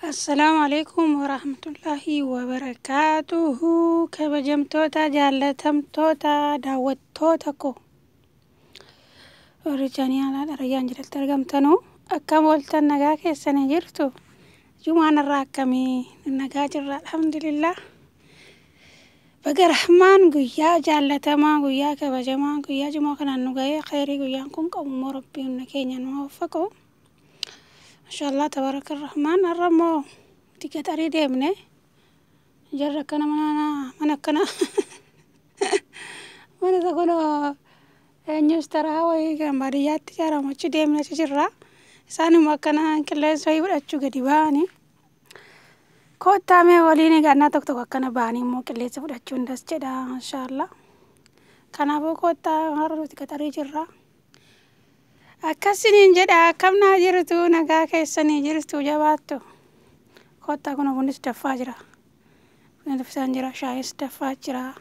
السلام عليكم ورحمة الله وبركاته. كبجمتوتا جالتمتوتا دعوتوتاكو ورجاني على الريان جلت ترجمتنو أكم ولتن نجا كيسني جرتو جمعنا الراكمي النجا جرا الحمد لله بقى رحمن قويا جالتما قويا كبجما قويا جما كنا نجاي خيري قويا كون كم ربي ونكيني نوفقو ما شاء الله تبارك الرحمن الرمو تيجي أريد منه جرّ كنا من كنا من تقوله نيوز ترى هواي كان بريات تجارة ما تشدي من تجرّا ساني ما كنا كلا سوي ولا تشوك ديواني كوتا مي وليني كنا تك كنا باني مو كلا سوي ولا تشون دس جدا إن شاء الله كنا بو كوتا هارو تيجي تري جرّا أكاسين جدا كم ناجرتو نجا كيسني جرتو جواتو كوتا كنا بندس تفاجرا نفسان جرا شايس تفاجرا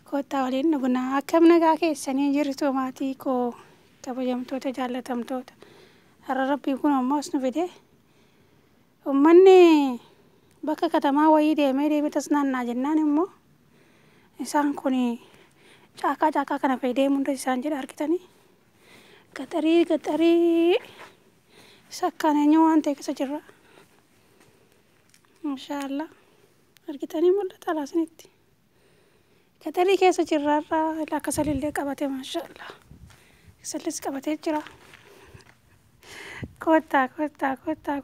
كوتا ولين نبنا كم نجا كيسني جرتو ماتي كو كبجم توتا جالتم توتا الرب يكون أماس نفيده ومني بكا كتما ويدي ميدي بتسنان ناجنان مو إنسان كوني جاكا كنا فيدي من رسان جرا أركتني كتري سكان نيوان تيك سجرا ما شاء الله أركتني مولد على سنتي كتري كيس جرارا لا كسل اللي كبته ما شاء الله كسلس كبته جرا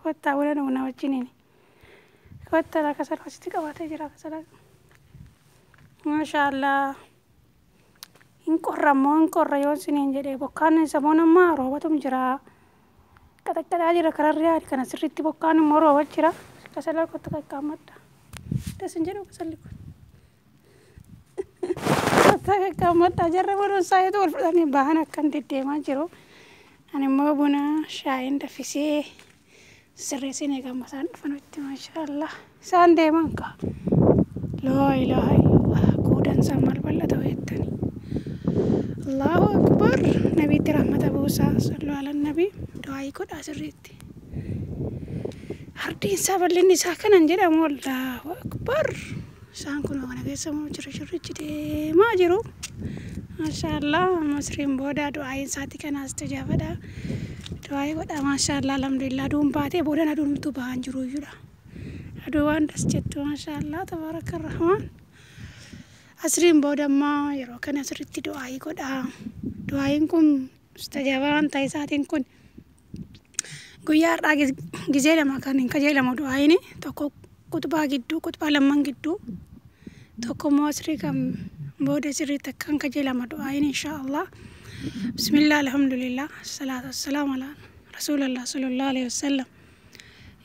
كوتا ولا نونا وجنيني كوتا لا كسل وستي كبته جرا كسل ما شاء الله إن كورا يوم سنين جدي بكان سمونا ما روبتهم جرا كتا جرا كرر كنا سرتي بكان ما روبت جرا كسل كوتا كامت تسنجرو كسل كوتا كامت أجرب ورون سايد والفلاني بهانا كان تدي ما جرو أنا ما بنا شاين دفيسي سرسيني كم مثلا فنوت ما شاء الله سان دي مانكا لا إله إلا الله كودن سامر بلا تويتني الله أكبر نبي رحمة بوسا صلوا على النبي دعائي كود أسرتي هردين سابر لني ساكن أنجل أمور الله أكبر سان كنا وانا كيسا مو جري ما جرو ما شاء الله مسرين بودا دعائي ساتي كان استجابة دا دعائي بودا ما شاء الله الحمد لله دوم باتي بودا ندوم تبان جرو يودا أدوان دسجتو ما شاء الله تبارك الرحمن أسرين بودا ما يرو كان أسرتي دعائي كودا دعائينكم استجابة انتاي ساتين كن guyyaa har'aa gizee lama kan hin kajeelamu du'aayini tokko kutubaa gidduu kutubaa lamman gidduu tokko immoo asrii kan booda sirriitti akkan kajeelama du'aayini inshaallah bismillah alhamdulillah salaatu wassalaamu ala rasuulallah sallallahu alaihi wasallam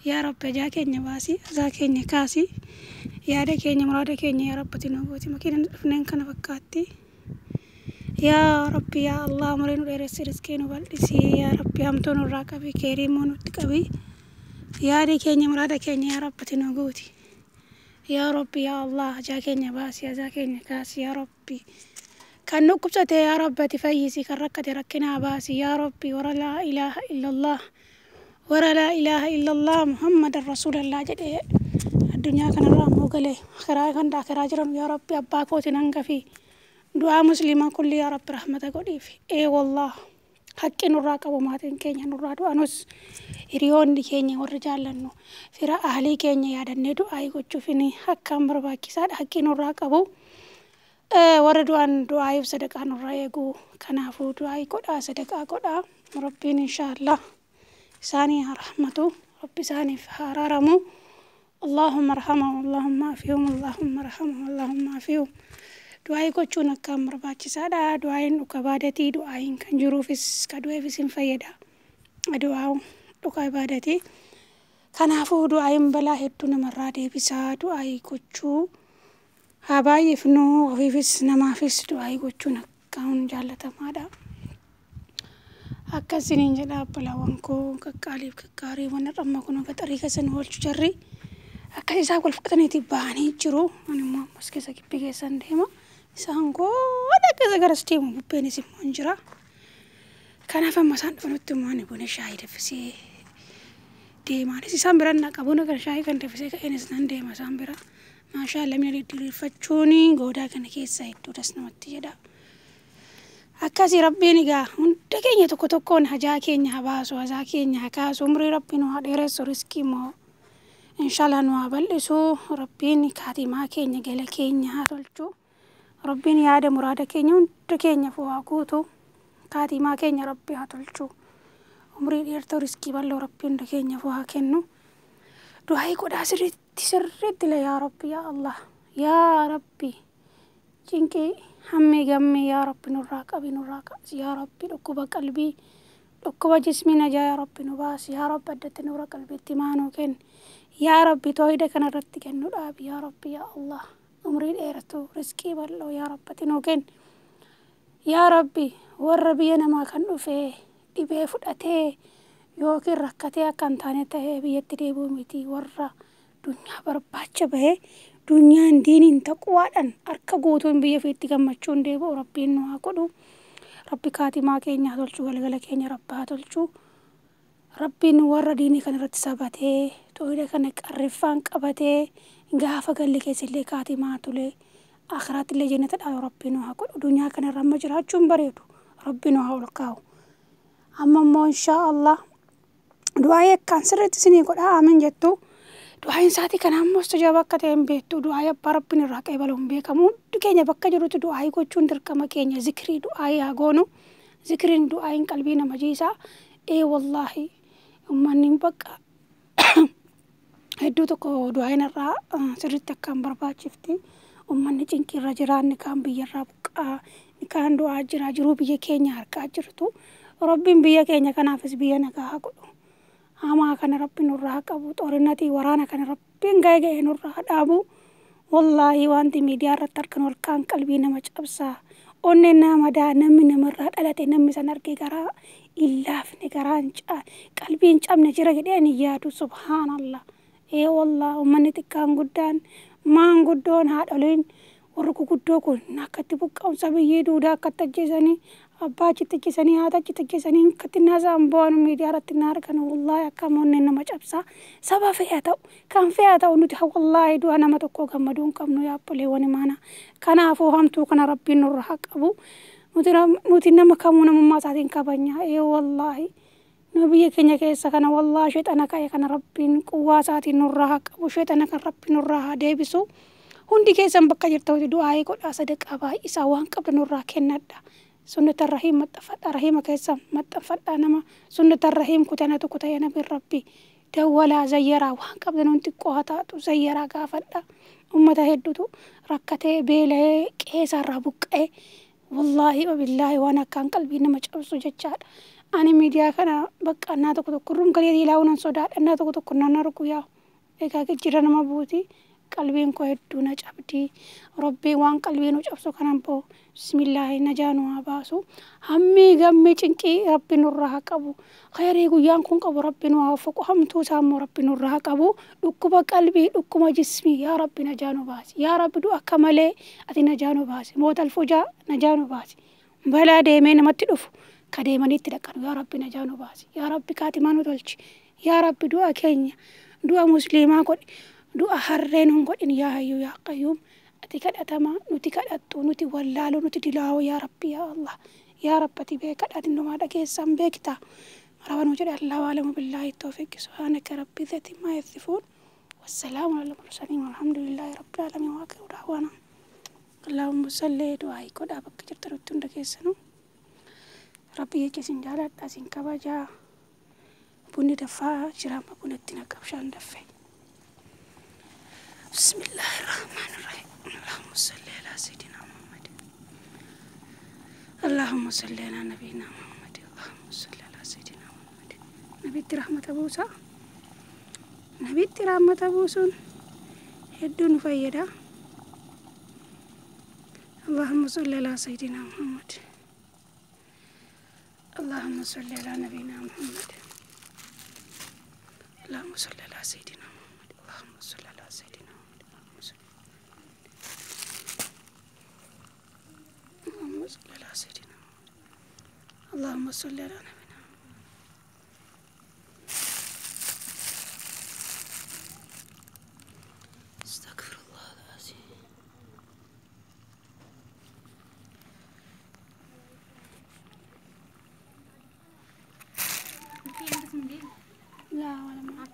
yaa rabbi ajaa keenya baasii azaa keenya kaasii yaada keenya muraada keenya yaa rabbati nuu gooti makiinaan dhufneen kana fakkaatti يا ربي يا الله مرينو ديرس رزقينو بالدسي يا ربي همتونو راكبي كريمونو تقبي يا دي كيني مرادا كيني يا رب تنوغوتي يا ربي يا الله جا كيني باس يا جا كيني كاس يا ربي كان نقبتي يا رب تفيسي كركتي ركنا باسي يا ربي ورا لا إله إلا الله ورا لا إله إلا الله محمد رسول الله جدي الدنيا كان رامو قلي خراي كان دا خراجرم يا ربي أباكوتي ننقفي دعاء مسلمة كل يا رب رحمة قديف إيه والله حق نراك أبو ماتين كينيا نراد وانوس إريون دي كينيا ورجال لنو فرا أهلي كينيا يادن دعاء يقول حق أمر باكي ساد حق نراك أبو وردوان دعاء صدقاء نرايقو كنافو دعاء قدا صدقاء قدا ربين إن شاء الله ساني رحمته ربي ساني فهارارمو اللهم ارحمهم اللهم عافيهم اللهم ارحمهم اللهم عافيهم دعائي كوچون أكام مرباچي سادا دعائين وكبادتي دعائين كان جروفيس كدعائي في سنفيدا دعاو وكبادتي كان عفو دعائين بلا هدو نمرادي بسا دعائي كوچو هاباي فنو وفيفيس نمافيس دعائي كوچون أكام جالتا مادا akka sinin jedha balawanko kakkaaliif kakkaari wan ramma kuno fatari kasan holchu jarri akka isaa wal fudhataniiti baanii jiru ani immoo ammas keessa gibbii keessan deema isaan gooda keessa garas deemu bubbeenis immoo hin jira kanaaf amma isaan dhufanutti immoo ani buna shaayii danfisee deemaanis isaan bira naqa buna kan shaayii kan danfisee ka'eenis nan deema isaan bira maashaallah mina diriirfachuun goodaa kana keessa hedduudhas namatti jedha. Akkasii rabbiin egaa hunda keenya tokko tokkoon hajaa keenya haa baasu hajaa keenya haa kaasu umrii rabbiin haa dheeressu riskii immoo inshaallah nu haa bal'isu rabbiin kaatimaa keenya gala keenya haa tolchu rabbiin yaada muraada keenya hunda keenya haa guutu kaatimaa keenya rabbi haa tolchu umrii dheertuu riskii bal'oo rabbiin hunda keenya haa kennu du'aayi godhaa sirriitti la yaa rabbi yaa Allah yaa rabbi cinqii hammi gammi yaa rabbi nurraa qabi yaa rabbi dhukkuba qalbii dhukkuba jismii najaa yaa rabbi nu baasi yaa rabbi addatti nurra qalbiitti maanuu kenni yaa rabbi toohida kanarratti kennu dhaabi yaa rabbi yaa Allah umrii dheertuu riskii bal'oo yaa rabbati nuu kenni yaa rabbi warra biyya namaa kan dhufee dhibee fudhatee yookiin rakkatee akka hin taane ta'ee biyyatti deebi'u miti warra dunyaa barbaacha bahee dunyaan diiniin taqwaadhaan harka guutuun biyya fiitti gammachuun deebi'u rabbiin nu haa godhu rabbi kaatimaa keenya haa tolchu galgala keenya rabbi haa tolchu rabbiin warra diinii kanarratti sabatee toohida kana qarriffaan qabatee gaafa galli keessillee kaatimaa tulee akhiraattillee jannata dhaalu rabbiin nu haa godhu dunyaa kanarra amma jiraachuun bareedu rabbiin nu haa ol kaa'u amma immoo inshaa Allah du'aa yakkaan sirriitti isinii godhaa aamin jettu du'aayin isaatii kana ammoo istijaaba akka ta'e hin beektu du'aa abbaa rabbiin irraa qeebalu hin beekamu hundi keenya bakka jirutti du'aa gochuun dirqama keenya zikrii du'aa haa goonu zikriin du'aayin qalbii nama jiisaa wallaahi ummanni bakka hedduu tokko du'aayin irraa sirriitti akkaan barbaachifti ummanni cinqiirra jiraan ni kaan biyyarraa buqqaa ni kaan du'aa jira jiruu biyya keenya harkaa jirtu rabbiin biyya keenya kanaafis biyya nagaa haa godhu hamaa kana rabbiin nurraa qabu xoorinnatii waraana kana rabbiin ga'ee nurraa dhaabu wallaahi wanti miidiyaa irratti argan walkaan qalbii nama cabsaa onneen nama daa namni namarraa dhalate namni san argee garaa illaafne garaan qalbiin cabne jira jedhee ani yaadu subhaanallah wallaahi ummanni xiqqaan guddaan maanguddoon haadholiin warri guguddoo kun akkatti buqqa'umsa biyyee duudaa akkatti ajjeesanii abbaa achitti ajjeesanii haata achitti ajjeesanii akkatti naasaan bu'an miidiyaa irratti na argan wallaahi akka onneen nama cabsaa saba fe'aa ta'u kan fe'aa ta'u nuti wallaahi du'a nama tokko gammaduu hin qabnu yaabboleewwan imaanaa kanaafuu hamtuu kana rabbiin nurraa haa qabu nuti nama kamuu namummaa isaatiin kabajnaa wallaahi nu biyya keenya keessa kana wallaahi sheexana ka'e kana rabbiin quwwaa isaatiin nurraa haa qabu sheexana kan rabbiin nurraa haa deebisu hundi keessan bakka jirtanitti du'aa godhaa sadaqaa baay'isaa waan qabdu nurraa kennadha sunnata rahiim maxxanfadha rahiima keessan maxxanfadha nama sunnata rahiim kutanatu kutaya nabiin rabbi dawwalaa zayyaraa waan qabdu nun xiqqoo haa taatu zayyaraa gaafadha ummata hedduutu rakkatee beela'ee qeesarraa buqqa'ee wallaahi wabillaahi waan akkaan qalbii nama cabsu jechaadha ani miidiyaa kana bakka annaa tokko tokko rungalee ilaawunan sodaadha annaa tokko tokko nan argu yaa egaa jira nama buuti qalbiin koo hedduu na cabdi rabbii waan qalbii nu cabsu kanan boo bismillaahi najaa nu haa baasu hammi gammi cinqii rabbi nurraa haa qabu khayrii guyyaan kun qabu rabbi nu haa foqu hamtuu isaa immoo rabbi nurraa haa qabu dhukkuba qalbii dhukkuma jismii yaa rabbi najaa nu baasi yaa rabbi du'a akka malee ati najaa nu baasi mootal fujaa najaa nu baasi balaa deemee namatti dhufu ka deemanitti dhaqanu yaa rabbi najaa nu baasi yaa rabbi kaatimaa nu tolchi yaa rabbi du'a keenya du'a musliimaa godhi du'a harreen hin godhin yaa hayyu yaa qayyuum ati kadhatamaa nuti kadhattu nuti wallaalu nuti dilaawu yaa rabbi yaa Allah yaa rabbati beekadhaati numaa dhageessan beekta maraba nu jedhe allahu alamu billaahi tawfiiq subhaanaka rabbi dhati maa yasifuun wassalaamu alal mursaliin walhamdulillahi rabbil aalamiin waaqiru da'waana allahumma salli du'aa godhaa bakka jirtanitti hunda keessanu rabbi jecha isin jaaladha isin kabajaa bunni daffaa jiraama bunatti naqabshaan daffee بسم الله الرحمن الرحيم اللهم صل على سيدنا محمد اللهم صل على نبينا محمد اللهم صل على سيدنا محمد نبي رحمة أبوسا نبي رحمة أبوسون هدون فيدا اللهم صل على سيدنا محمد اللهم صل على نبينا محمد اللهم صل على سيدنا محمد اللهم صل على سيدنا صل على سيدنا اللهم صل على نبينا لا ولا ما